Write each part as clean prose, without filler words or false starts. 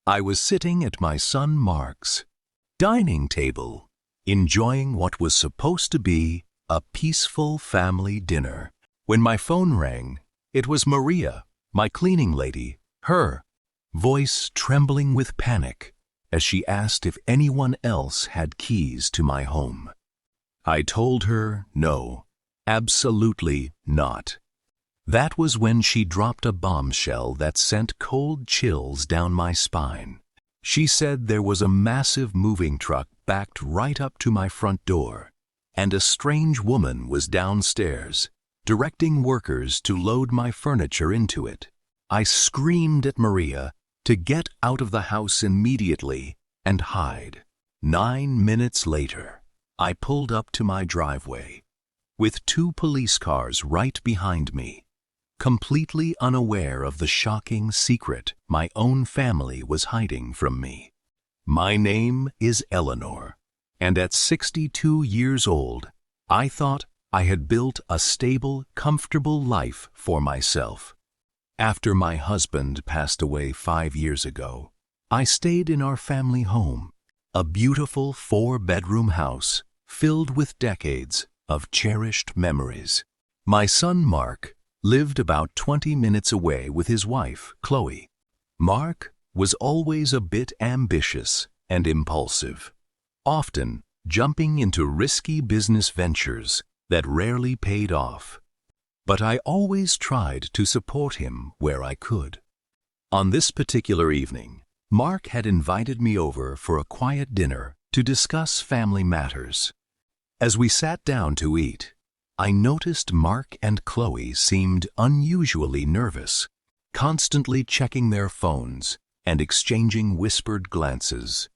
I was sitting at my son Mark's dining table, enjoying what was supposed to be a peaceful family dinner, when my phone rang. It was Maria, my cleaning lady, her voice trembling with panic as she asked if anyone else had keys to my home. I told her no, absolutely not. That was when she dropped a bombshell that sent cold chills down my spine. She said there was a massive moving truck backed right up to my front door, and a strange woman was downstairs, directing workers to load my furniture into it. I screamed at Maria to get out of the house immediately and hide. 9 minutes later, I pulled up to my driveway, with 2 police cars right behind me, completely unaware of the shocking secret my own family was hiding from me. My name is Eleanor, and at 62 years old, I thought I had built a stable, comfortable life for myself. After my husband passed away 5 years ago, I stayed in our family home, a beautiful 4-bedroom house filled with decades of cherished memories. My son Mark lived about 20 minutes away with his wife, Chloe. Mark was always a bit ambitious and impulsive, often jumping into risky business ventures that rarely paid off. But I always tried to support him where I could. On this particular evening, Mark had invited me over for a quiet dinner to discuss family matters. As we sat down to eat, I noticed Mark and Chloe seemed unusually nervous, constantly checking their phones and exchanging whispered glances.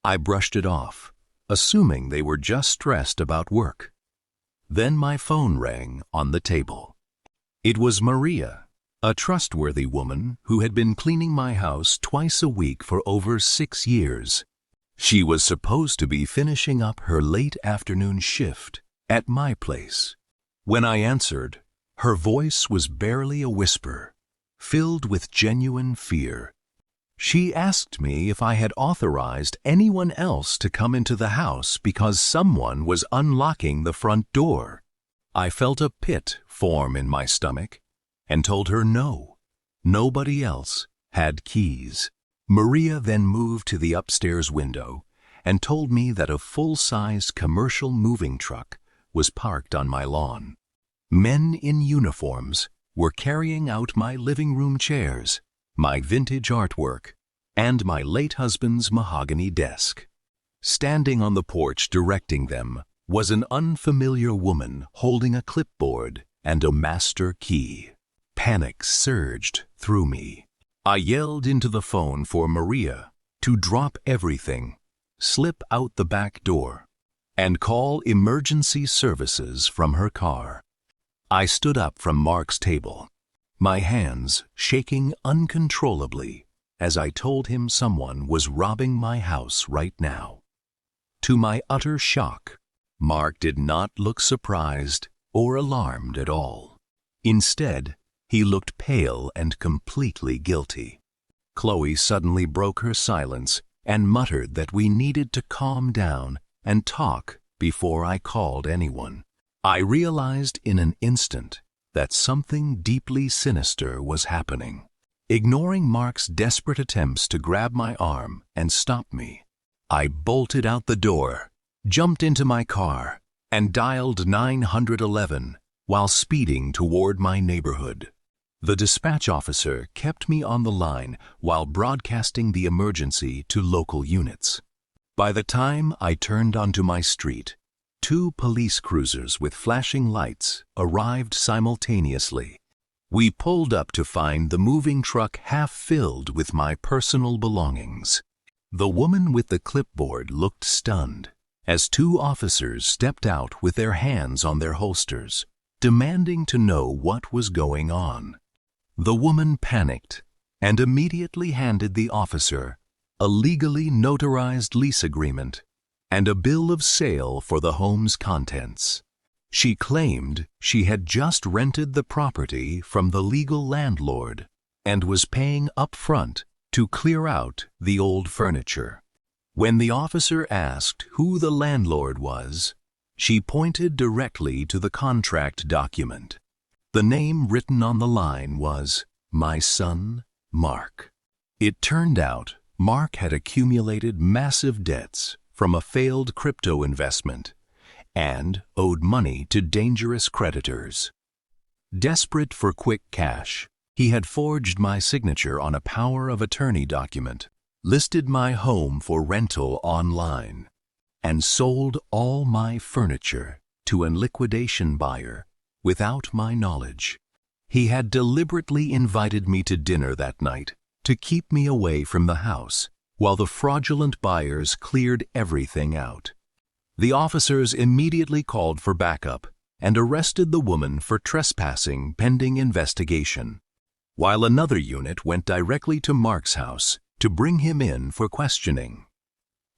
I brushed it off, assuming they were just stressed about work. Then my phone rang on the table. It was Maria, a trustworthy woman who had been cleaning my house twice a week for over 6 years. She was supposed to be finishing up her late afternoon shift at my place. When I answered, her voice was barely a whisper, filled with genuine fear. She asked me if I had authorized anyone else to come into the house because someone was unlocking the front door. I felt a pit form in my stomach and told her no, nobody else had keys. Maria then moved to the upstairs window and told me that a full-sized commercial moving truck was parked on my lawn. Men in uniforms were carrying out my living room chairs, my vintage artwork, and my late husband's mahogany desk. Standing on the porch directing them was an unfamiliar woman holding a clipboard and a master key. Panic surged through me. I yelled into the phone for Maria to drop everything, slip out the back door, and call emergency services from her car. I stood up from Mark's table, my hands shaking uncontrollably as I told him someone was robbing my house right now. To my utter shock, Mark did not look surprised or alarmed at all. Instead, he looked pale and completely guilty. Chloe suddenly broke her silence and muttered that we needed to calm down and talk before I called anyone. I realized in an instant that something deeply sinister was happening. Ignoring Mark's desperate attempts to grab my arm and stop me, I bolted out the door, jumped into my car, and dialed 911 while speeding toward my neighborhood. The dispatch officer kept me on the line while broadcasting the emergency to local units. By the time I turned onto my street, 2 police cruisers with flashing lights arrived simultaneously. We pulled up to find the moving truck half filled with my personal belongings. The woman with the clipboard looked stunned as 2 officers stepped out with their hands on their holsters, demanding to know what was going on. The woman panicked and immediately handed the officer a legally notarized lease agreement and a bill of sale for the home's contents. She claimed she had just rented the property from the legal landlord and was paying up front to clear out the old furniture. When the officer asked who the landlord was, she pointed directly to the contract document. The name written on the line was my son, Mark. It turned out Mark had accumulated massive debts from a failed crypto investment and owed money to dangerous creditors. Desperate for quick cash, he had forged my signature on a power of attorney document, listed my home for rental online, and sold all my furniture to a liquidation buyer without my knowledge. He had deliberately invited me to dinner that night to keep me away from the house while the fraudulent buyers cleared everything out. The officers immediately called for backup and arrested the woman for trespassing pending investigation, while another unit went directly to Mark's house to bring him in for questioning.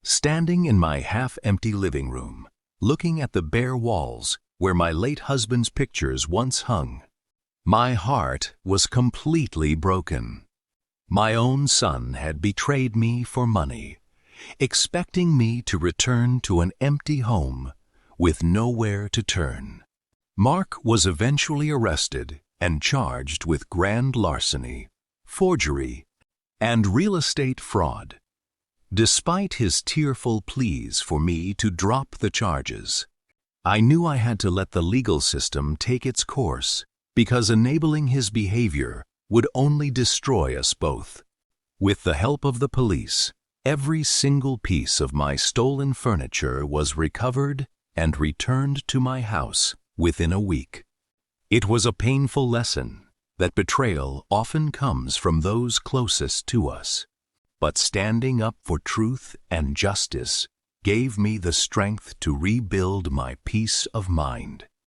Standing in my half-empty living room, looking at the bare walls where my late husband's pictures once hung, my heart was completely broken. My own son had betrayed me for money, expecting me to return to an empty home with nowhere to turn. Mark was eventually arrested and charged with grand larceny, forgery, and real estate fraud. Despite his tearful pleas for me to drop the charges, I knew I had to let the legal system take its course because enabling his behavior would only destroy us both. With the help of the police, every single piece of my stolen furniture was recovered and returned to my house within a week. It was a painful lesson that betrayal often comes from those closest to us. But standing up for truth and justice gave me the strength to rebuild my peace of mind.